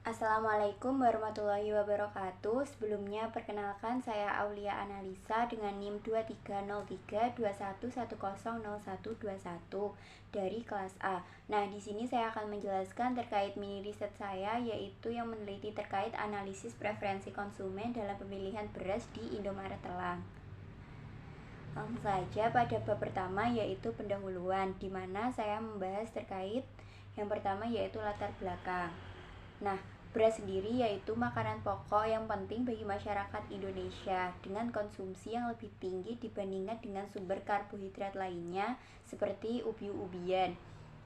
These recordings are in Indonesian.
Assalamualaikum warahmatullahi wabarakatuh. Sebelumnya perkenalkan saya Aulia Analisa dengan NIM 230321100121 dari kelas A. Nah, di sini saya akan menjelaskan terkait mini riset saya, yaitu yang meneliti terkait analisis preferensi konsumen dalam pemilihan beras di Indomaret Telang. Langsung saja pada bab pertama, yaitu pendahuluan, di mana saya membahas terkait yang pertama yaitu latar belakang. Nah, beras sendiri yaitu makanan pokok yang penting bagi masyarakat Indonesia dengan konsumsi yang lebih tinggi dibandingkan dengan sumber karbohidrat lainnya seperti ubi-ubian.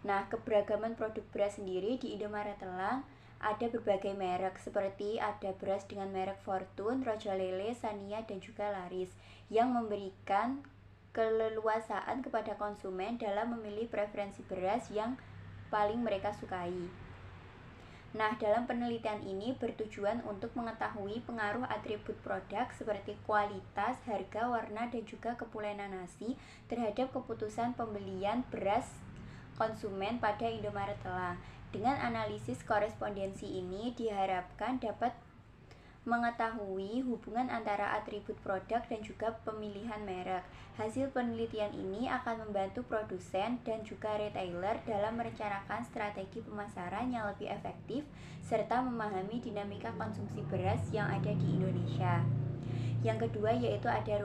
Nah, keberagaman produk beras sendiri di Indomaret Telang ada berbagai merek seperti ada beras dengan merek Fortune, Rojo Lele, Sania, dan juga Laris yang memberikan keleluasaan kepada konsumen dalam memilih preferensi beras yang paling mereka sukai. Nah, dalam penelitian ini bertujuan untuk mengetahui pengaruh atribut produk seperti kualitas, harga, warna, dan juga kepulenan nasi terhadap keputusan pembelian beras konsumen pada Indomaret Telang. Dengan analisis korespondensi ini diharapkan dapat mengetahui hubungan antara atribut produk dan juga pemilihan merek. Hasil penelitian ini akan membantu produsen dan juga retailer dalam merencanakan strategi pemasaran yang lebih efektif serta memahami dinamika konsumsi beras yang ada di Indonesia. Yang kedua yaitu ada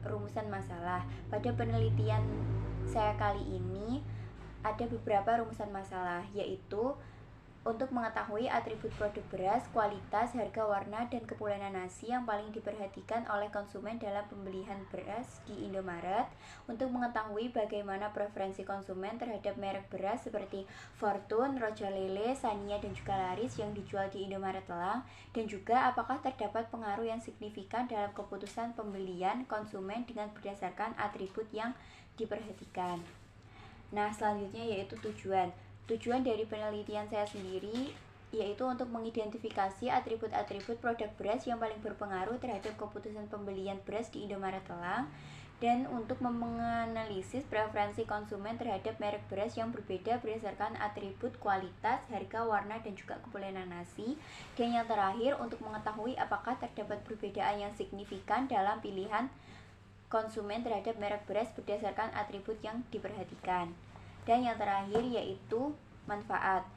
rumusan masalah. Pada penelitian saya kali ini ada beberapa rumusan masalah, yaitu untuk mengetahui atribut produk beras, kualitas, harga, warna, dan kepulenan nasi yang paling diperhatikan oleh konsumen dalam pembelian beras di Indomaret, untuk mengetahui bagaimana preferensi konsumen terhadap merek beras seperti Fortune, Rojo Lele, Sania, dan juga Laris yang dijual di Indomaret Telang, dan juga apakah terdapat pengaruh yang signifikan dalam keputusan pembelian konsumen dengan berdasarkan atribut yang diperhatikan. Nah, selanjutnya yaitu tujuan. Tujuan dari penelitian saya sendiri yaitu untuk mengidentifikasi atribut-atribut produk beras yang paling berpengaruh terhadap keputusan pembelian beras di Indomaret Telang, dan untuk menganalisis preferensi konsumen terhadap merek beras yang berbeda berdasarkan atribut kualitas, harga, warna, dan juga kepulenan nasi. Dan yang terakhir untuk mengetahui apakah terdapat perbedaan yang signifikan dalam pilihan konsumen terhadap merek beras berdasarkan atribut yang diperhatikan. Dan yang terakhir yaitu manfaat.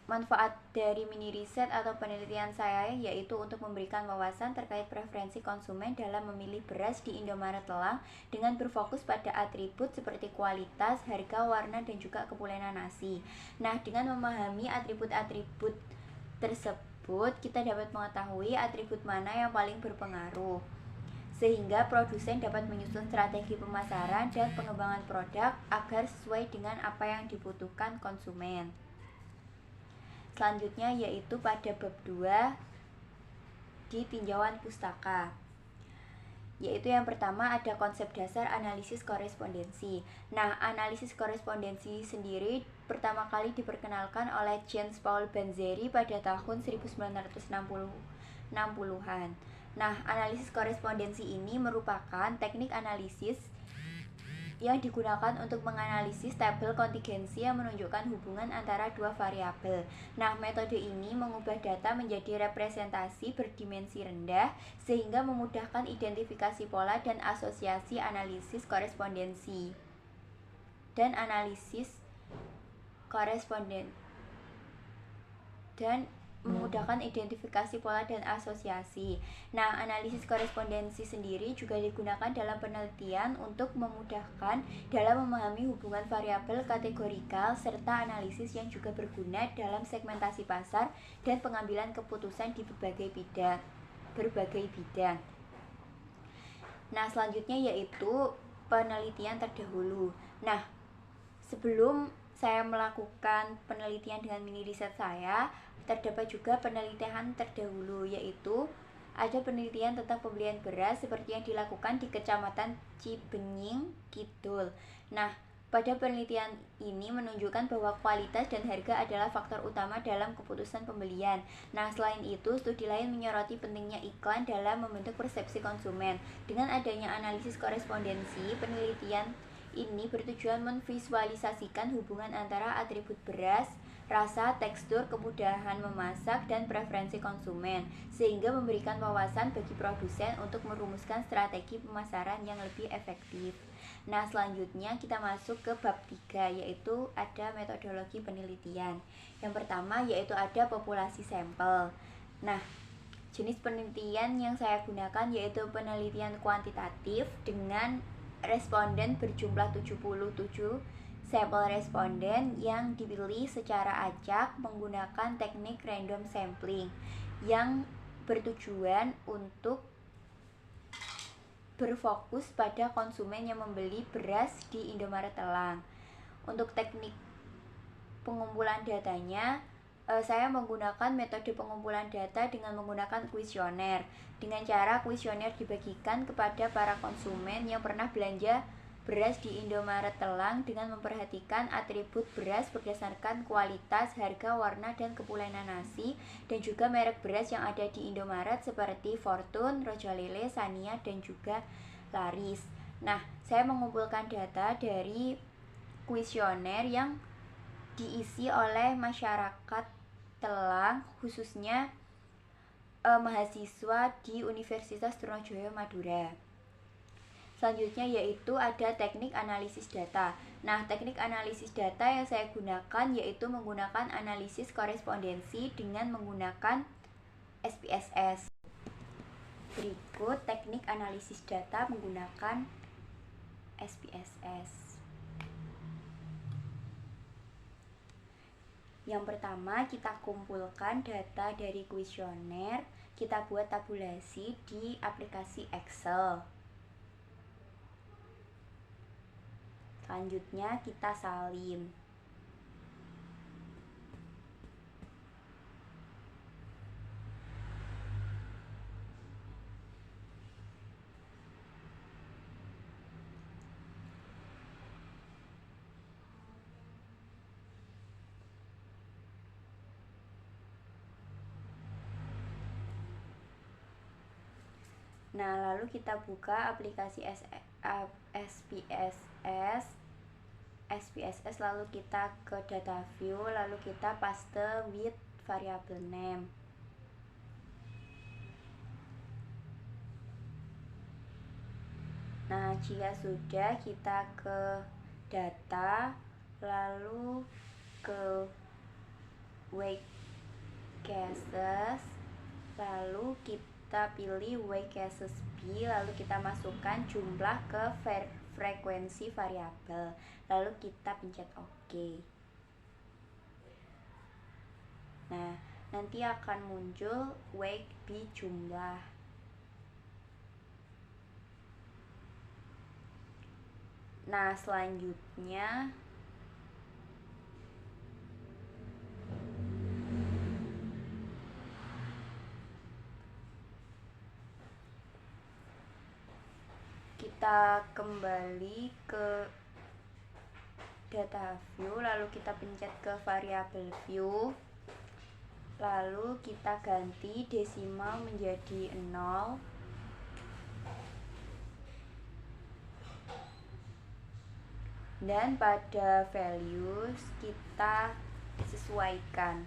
Manfaat dari mini riset atau penelitian saya yaitu untuk memberikan wawasan terkait preferensi konsumen dalam memilih beras di Indomaret Telang dengan berfokus pada atribut seperti kualitas, harga, warna, dan juga kepulenan nasi. Nah, dengan memahami atribut-atribut tersebut, kita dapat mengetahui atribut mana yang paling berpengaruh, sehingga produsen dapat menyusun strategi pemasaran dan pengembangan produk agar sesuai dengan apa yang dibutuhkan konsumen. Selanjutnya yaitu pada bab 2 di tinjauan pustaka, yaitu yang pertama ada konsep dasar analisis korespondensi. Nah, analisis korespondensi sendiri pertama kali diperkenalkan oleh James Paul Banzeri pada tahun 1960-an. Nah, analisis korespondensi ini merupakan teknik analisis yang digunakan untuk menganalisis tabel kontingensi yang menunjukkan hubungan antara dua variabel. Nah, metode ini mengubah data menjadi representasi berdimensi rendah sehingga memudahkan identifikasi pola dan asosiasi analisis korespondensi dan analisis koresponden dan memudahkan identifikasi pola dan asosiasi. Nah, analisis korespondensi sendiri juga digunakan dalam penelitian untuk memudahkan dalam memahami hubungan variabel kategorikal serta analisis yang juga berguna dalam segmentasi pasar dan pengambilan keputusan di berbagai bidang. Nah, selanjutnya yaitu penelitian terdahulu. Nah, sebelum saya melakukan penelitian dengan mini riset saya, terdapat juga penelitian terdahulu, yaitu ada penelitian tentang pembelian beras seperti yang dilakukan di Kecamatan Cibenying Kidul. Nah, pada penelitian ini menunjukkan bahwa kualitas dan harga adalah faktor utama dalam keputusan pembelian. Nah, selain itu, studi lain menyoroti pentingnya iklan dalam membentuk persepsi konsumen. Dengan adanya analisis korespondensi, penelitian ini bertujuan memvisualisasikan hubungan antara atribut beras, rasa, tekstur, kemudahan memasak, dan preferensi konsumen, sehingga memberikan wawasan bagi produsen untuk merumuskan strategi pemasaran yang lebih efektif. Nah, selanjutnya kita masuk ke bab 3, yaitu ada metodologi penelitian. Yang pertama yaitu ada populasi sampel. Nah, jenis penelitian yang saya gunakan yaitu penelitian kuantitatif dengan responden berjumlah 77 sampel responden yang dipilih secara acak menggunakan teknik random sampling yang bertujuan untuk berfokus pada konsumen yang membeli beras di Indomaret Telang. Untuk teknik pengumpulan datanya, saya menggunakan metode pengumpulan data dengan menggunakan kuesioner. Dengan cara kuesioner dibagikan kepada para konsumen yang pernah belanja beras di Indomaret Telang dengan memperhatikan atribut beras berdasarkan kualitas, harga, warna, dan kepulenan nasi, dan juga merek beras yang ada di Indomaret seperti Fortune, Rojalele, Sania, dan juga Laris. Nah, saya mengumpulkan data dari kuesioner yang diisi oleh masyarakat Telang, khususnya mahasiswa di Universitas Trunojoyo Madura. Selanjutnya yaitu ada teknik analisis data. Nah, teknik analisis data yang saya gunakan yaitu menggunakan analisis korespondensi dengan menggunakan SPSS. Berikut teknik analisis data menggunakan SPSS. Yang pertama, kita kumpulkan data dari kuesioner, kita buat tabulasi di aplikasi Excel. Selanjutnya kita salin. Nah, lalu kita buka aplikasi SPSS, lalu kita ke data view, lalu kita paste with variable name. Nah, jika sudah, kita ke data, lalu ke week cases, lalu kita pilih week cases B, lalu kita masukkan jumlah ke frekuensi variabel, lalu kita pencet OK. Nah, nanti akan muncul week B jumlah. Nah, selanjutnya kita kembali ke data view, lalu kita pencet ke variabel view, lalu kita ganti desimal menjadi 0, dan pada values kita sesuaikan.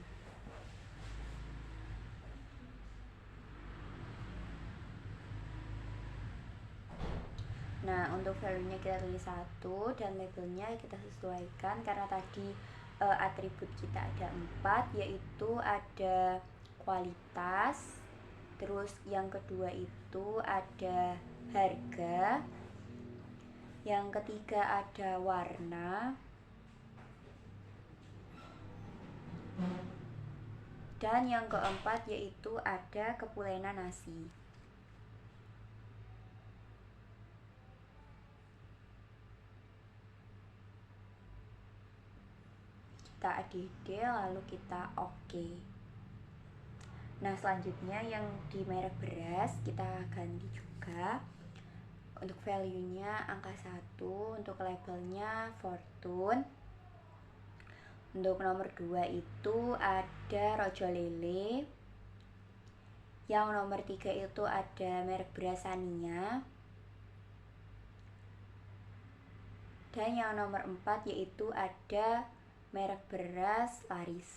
Nah, untuk value-nya kita tulis 1 dan labelnya kita sesuaikan karena tadi atribut kita ada 4, yaitu ada kualitas, terus yang kedua itu ada harga, yang ketiga ada warna, dan yang keempat yaitu ada kepulenan nasi. Kita add lalu kita OK. Nah, selanjutnya yang di merek beras kita ganti juga. Untuk value-nya angka 1, untuk labelnya Fortune. Untuk nomor 2 itu ada Rojalele. Yang nomor 3 itu ada merek beras Sania. Dan yang nomor 4 yaitu ada merek beras laris.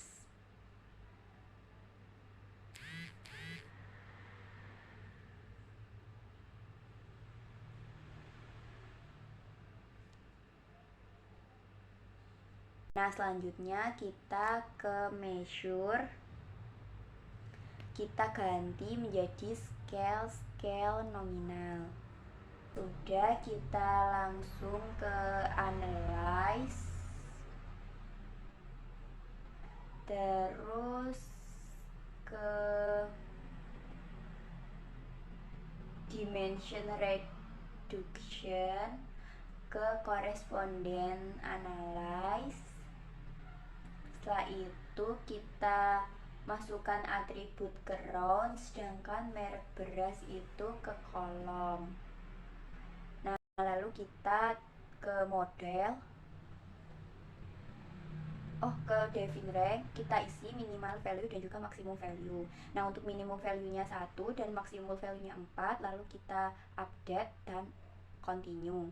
Nah, selanjutnya kita ke measure. Kita ganti menjadi scale nominal. Sudah, kita langsung ke analyze. Terus ke dimension reduction, ke correspondent analyze. Setelah itu kita masukkan atribut ke round, sedangkan merek beras itu ke kolom. Nah, lalu kita ke model. Ke define rank, kita isi minimal value dan juga maximum value. Nah, untuk minimum value-nya 1 dan maximum value-nya 4, lalu kita update dan continue.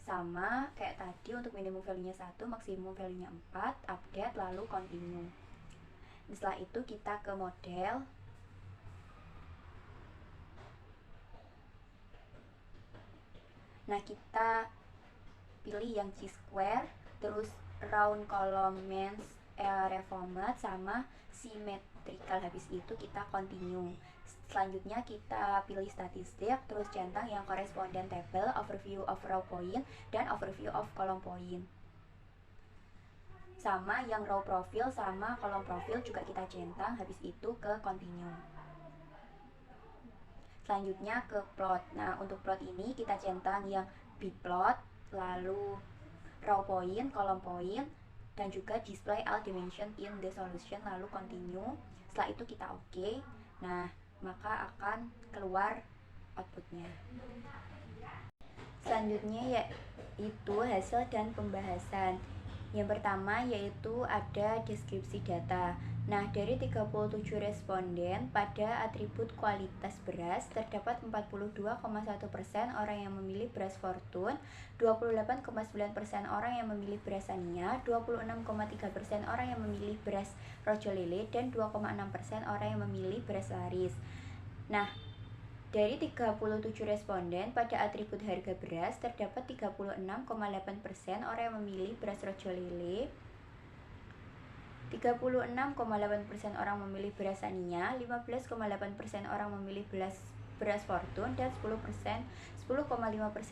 Sama kayak tadi, untuk minimum value-nya 1, maksimum value-nya 4, update lalu continue. Setelah itu kita ke model. Nah, kita pilih yang G-square, terus round, column, mains, area format, sama symmetrical. Habis itu kita continue. Selanjutnya kita pilih statistik, terus centang yang correspondent table, overview of row point, dan overview of column point. Sama yang row profile sama column profile juga kita centang, habis itu ke continue. Selanjutnya ke plot. Nah, untuk plot ini kita centang yang bplot, lalu row point, column point, dan juga display all dimension in the solution, lalu continue. Setelah itu kita oke. Nah, maka akan keluar outputnya. Selanjutnya yaitu hasil dan pembahasan. Yang pertama yaitu ada deskripsi data. Nah, dari 37 responden pada atribut kualitas beras, terdapat 42,1% orang yang memilih beras Fortune, 28,9% orang yang memilih beras Sania, 26,3% orang yang memilih beras Rojo Lele, dan 2,6% orang yang memilih beras Laris. Nah, dari 37 responden pada atribut harga beras, terdapat 36,8% orang yang memilih beras Rojo Lele, 36,8% orang memilih beras Sania, 15,8% orang memilih beras Fortune, dan 10,5%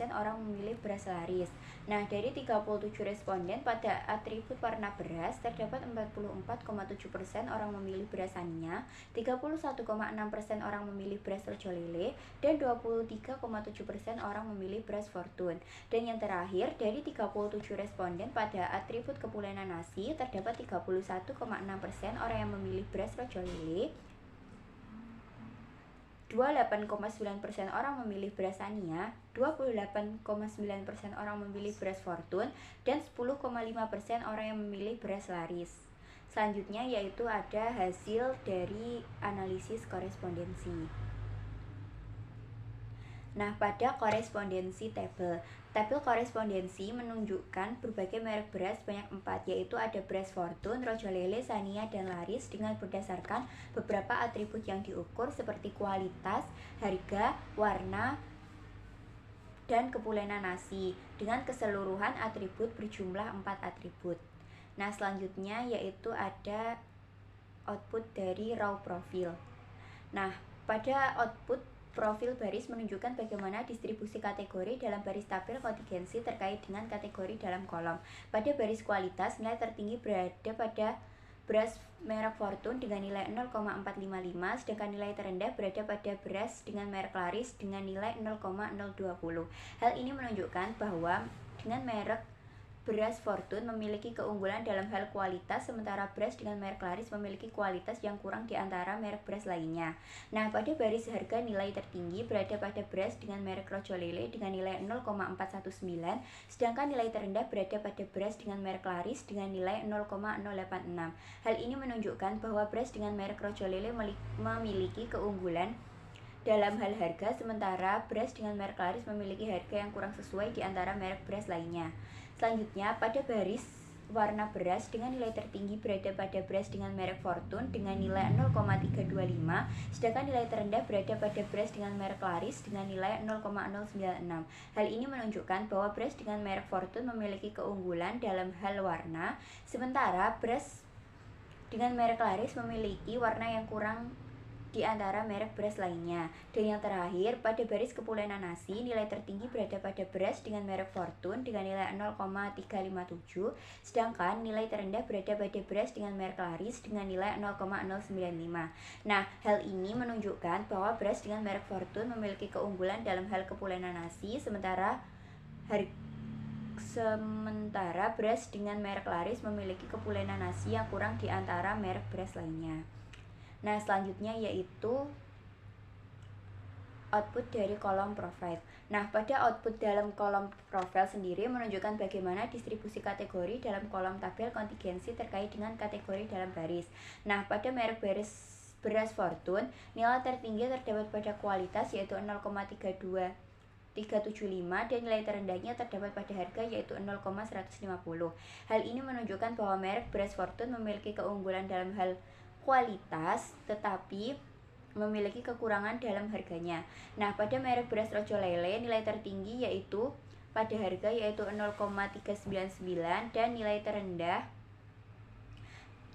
orang memilih beras Laris. Nah, dari 37 responden pada atribut warna beras, terdapat 44,7% orang memilih beras Sania, 31,6% orang memilih beras Rojo Lele, dan 23,7% orang memilih beras Fortune. Dan yang terakhir, dari 37 responden pada atribut kepulenan nasi, terdapat 31,6% orang yang memilih beras Rojo Lele, 28,9% orang memilih beras Sania, 28,9% orang memilih beras Fortune, dan 10,5% orang yang memilih beras Laris. Selanjutnya yaitu ada hasil dari analisis korespondensi. Nah, pada korespondensi tabel korespondensi menunjukkan berbagai merek beras sebanyak 4, yaitu ada beras Fortune, Rojo Lele, Sania, dan Laris dengan berdasarkan beberapa atribut yang diukur seperti kualitas, harga, warna, dan kepulenan nasi dengan keseluruhan atribut berjumlah 4 atribut. Nah, selanjutnya yaitu ada output dari row profile. Nah, pada output profil baris menunjukkan bagaimana distribusi kategori dalam baris tabel kontingensi terkait dengan kategori dalam kolom. Pada baris kualitas, nilai tertinggi berada pada beras merek Fortune dengan nilai 0,455, sedangkan nilai terendah berada pada beras dengan merek Laris dengan nilai 0,020. Hal ini menunjukkan bahwa dengan merek beras Fortune memiliki keunggulan dalam hal kualitas, sementara beras dengan merek Laris memiliki kualitas yang kurang di antara merek beras lainnya. Nah, pada baris harga nilai tertinggi berada pada beras dengan merek Rojo Lele dengan nilai 0,419, sedangkan nilai terendah berada pada beras dengan merek Laris dengan nilai 0,086. Hal ini menunjukkan bahwa beras dengan merek Rojo Lele memiliki keunggulan dalam hal harga, sementara beras dengan merek Laris memiliki harga yang kurang sesuai di antara merek beras lainnya. Selanjutnya, pada baris warna beras dengan nilai tertinggi berada pada beras dengan merek Fortune dengan nilai 0,325, sedangkan nilai terendah berada pada beras dengan merek Laris dengan nilai 0,096. Hal ini menunjukkan bahwa beras dengan merek Fortune memiliki keunggulan dalam hal warna, sementara beras dengan merek Laris memiliki warna yang kurang di antara merek beras lainnya. Dan yang terakhir, pada baris kepulenan nasi, nilai tertinggi berada pada beras dengan merek Fortune dengan nilai 0,357, sedangkan nilai terendah berada pada beras dengan merek Laris dengan nilai 0,095. Nah, hal ini menunjukkan bahwa beras dengan merek Fortune memiliki keunggulan dalam hal kepulenan nasi, sementara beras dengan merek Laris memiliki kepulenan nasi yang kurang di antara merek beras lainnya. Nah, selanjutnya yaitu output dari kolom profile. Nah, pada output dalam kolom profile sendiri menunjukkan bagaimana distribusi kategori dalam kolom tabel kontingensi terkait dengan kategori dalam baris. Nah, pada merek beras Fortune, nilai tertinggi terdapat pada kualitas yaitu 0,375 dan nilai terendahnya terdapat pada harga yaitu 0,150. Hal ini menunjukkan bahwa merek beras Fortune memiliki keunggulan dalam hal kualitas tetapi memiliki kekurangan dalam harganya. Nah, pada merek beras Rojo Lele nilai tertinggi yaitu pada harga yaitu 0,399 dan nilai terendah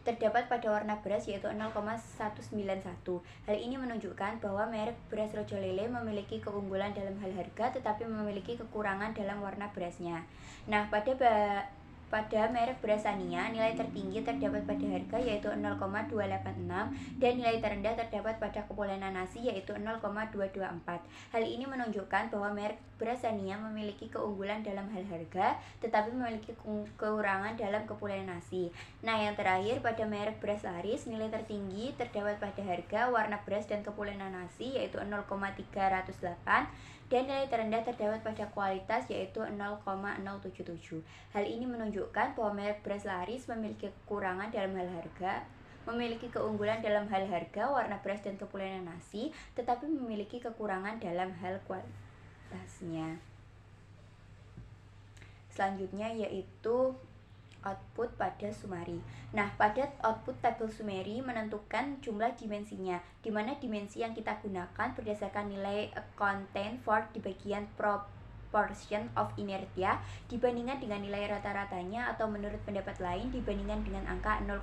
terdapat pada warna beras yaitu 0,191. Hal ini menunjukkan bahwa merek beras Rojo Lele memiliki keunggulan dalam hal harga tetapi memiliki kekurangan dalam warna berasnya. Nah, pada merek beras Sania, nilai tertinggi terdapat pada harga yaitu 0,286 dan nilai terendah terdapat pada kepulenan nasi yaitu 0,224. Hal ini menunjukkan bahwa merek beras Sania memiliki keunggulan dalam hal harga tetapi memiliki kekurangan dalam kepulenan nasi. Nah, yang terakhir pada merek beras Laris, nilai tertinggi terdapat pada harga, warna beras dan kepulenan nasi yaitu 0,308 dan nilai terendah terdapat pada kualitas yaitu 0,077. Hal ini menunjukkan bahwa merek beras Laris memiliki kekurangan dalam hal harga, memiliki keunggulan dalam hal harga, warna beras dan kepulenan nasi, tetapi memiliki kekurangan dalam hal kualitasnya. Selanjutnya yaitu output pada Sumari. Nah, pada output tabel Sumeri menentukan jumlah dimensinya, di mana dimensi yang kita gunakan berdasarkan nilai content for di bagian proportion of inertia dibandingkan dengan nilai rata-ratanya atau menurut pendapat lain dibandingkan dengan angka 0,2.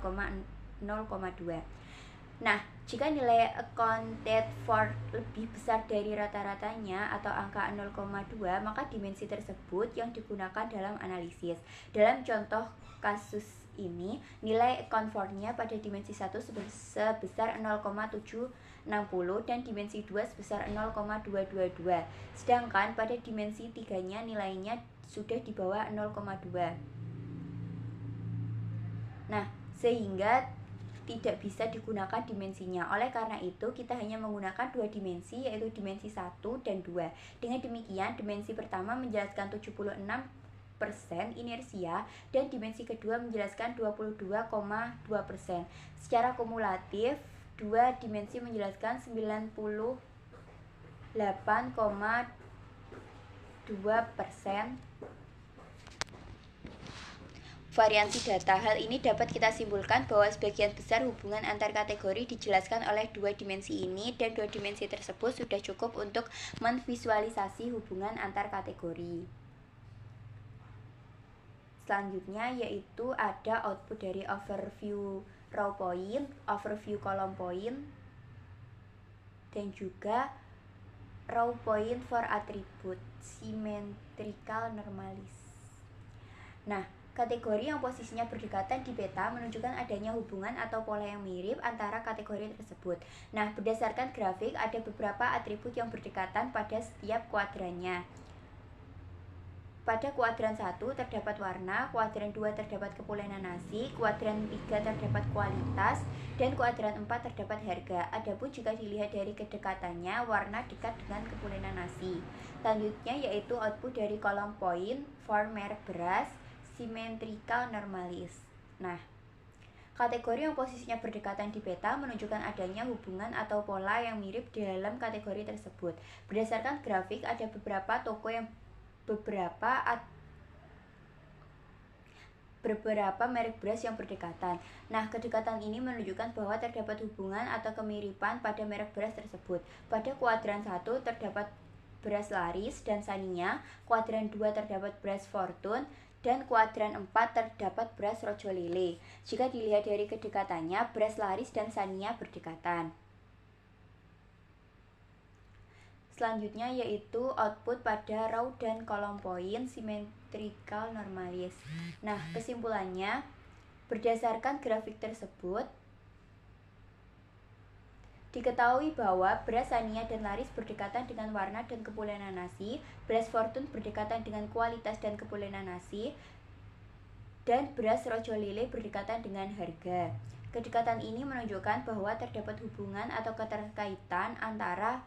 Nah, jika nilai accounted for lebih besar dari rata-ratanya atau angka 0,2, maka dimensi tersebut yang digunakan dalam analisis. Dalam contoh kasus ini, nilai account for-nya pada dimensi 1 sebesar 0,760 dan dimensi 2 sebesar 0,222. Sedangkan pada dimensi 3-nya nilainya sudah di bawah 0,2. Nah, sehingga tidak bisa digunakan dimensinya. Oleh karena itu, kita hanya menggunakan dua dimensi, yaitu dimensi 1 dan 2. Dengan demikian, dimensi pertama menjelaskan 76% inersia dan dimensi kedua menjelaskan 22,2%. Secara kumulatif, dua dimensi menjelaskan 98,2% variansi data. Hal ini dapat kita simpulkan bahwa sebagian besar hubungan antar kategori dijelaskan oleh dua dimensi ini dan dua dimensi tersebut sudah cukup untuk memvisualisasi hubungan antar kategori. Selanjutnya yaitu ada output dari overview row point, overview column point, dan juga row point for attribute symmetrical normalis. Nah, kategori yang posisinya berdekatan di peta menunjukkan adanya hubungan atau pola yang mirip antara kategori tersebut. Nah, berdasarkan grafik ada beberapa atribut yang berdekatan pada setiap kuadrannya. Pada kuadran 1 terdapat warna, kuadran 2 terdapat kepulenan nasi, kuadran 3 terdapat kualitas, dan kuadran 4 terdapat harga. Adapun jika dilihat dari kedekatannya, warna dekat dengan kepulenan nasi. Selanjutnya yaitu output dari kolom point for merek beras, symmetrical normalis. Nah, kategori yang posisinya berdekatan di peta menunjukkan adanya hubungan atau pola yang mirip dalam kategori tersebut. Berdasarkan grafik ada beberapa toko yang beberapa merek beras yang berdekatan. Nah, kedekatan ini menunjukkan bahwa terdapat hubungan atau kemiripan pada merek beras tersebut. Pada kuadran 1 terdapat beras Laris dan Sania, kuadran 2 terdapat beras Fortune, dan kuadran 4 terdapat beras Rojo Lele. Jika dilihat dari kedekatannya, beras Laris dan Sania berdekatan. Selanjutnya yaitu output pada raw dan kolom poin symmetrical normalis. Nah, kesimpulannya, berdasarkan grafik tersebut, diketahui bahwa beras Sania dan Laris berdekatan dengan warna dan kepulenan nasi, beras Fortune berdekatan dengan kualitas dan kepulenan nasi, dan beras Rojo Lele berdekatan dengan harga. Kedekatan ini menunjukkan bahwa terdapat hubungan atau keterkaitan antara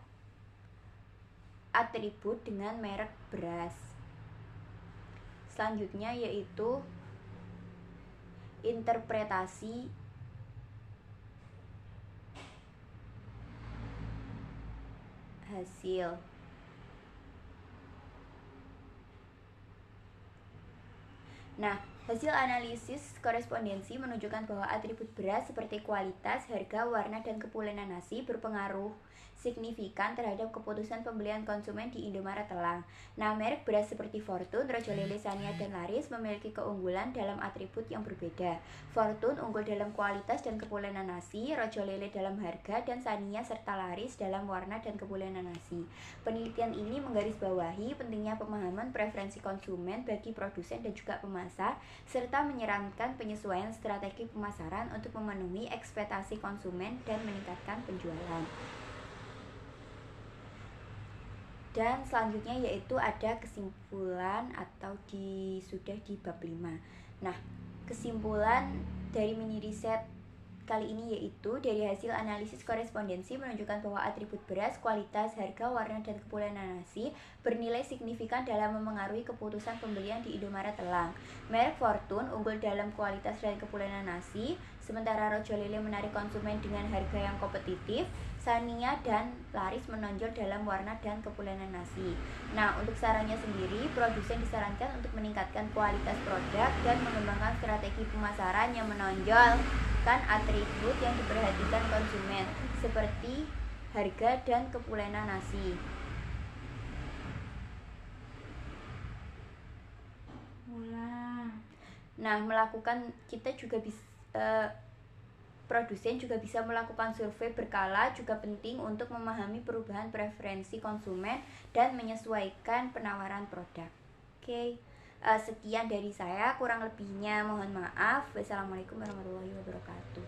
atribut dengan merek beras. Selanjutnya yaitu interpretasi hasil. Nah, hasil analisis korespondensi menunjukkan bahwa atribut beras seperti kualitas, harga, warna, dan kepulenan nasi berpengaruh signifikan terhadap keputusan pembelian konsumen di Indomaret Telang. Nah, merek beras seperti Fortune, Rojo Lele, Sania, dan Laris memiliki keunggulan dalam atribut yang berbeda. Fortune unggul dalam kualitas dan kepulenan nasi, Rojo Lele dalam harga, dan Sania serta Laris dalam warna dan kepulenan nasi. Penelitian ini menggarisbawahi pentingnya pemahaman preferensi konsumen bagi produsen dan juga pemasar, serta menyarankan penyesuaian strategi pemasaran untuk memenuhi ekspektasi konsumen dan meningkatkan penjualan. Dan selanjutnya yaitu ada kesimpulan atau sudah di bab 5. Nah, kesimpulan dari mini riset kali ini yaitu dari hasil analisis korespondensi menunjukkan bahwa atribut beras, kualitas, harga, warna, dan kepulenan nasi bernilai signifikan dalam memengaruhi keputusan pembelian di Indomaret Telang. Merek Fortune unggul dalam kualitas dan kepulenan nasi, sementara Rojo Lele menarik konsumen dengan harga yang kompetitif. Sania dan Laris menonjol dalam warna dan kepulenan nasi. Nah, untuk sarannya sendiri, produsen disarankan untuk meningkatkan kualitas produk dan mengembangkan strategi pemasaran yang menonjolkan atribut yang diperhatikan konsumen, seperti harga dan kepulenan nasi. Nah, kita juga bisa produsen juga bisa melakukan survei berkala, juga penting untuk memahami perubahan preferensi konsumen dan menyesuaikan penawaran produk. Oke, sekian dari saya, kurang lebihnya mohon maaf. Wassalamualaikum warahmatullahi wabarakatuh.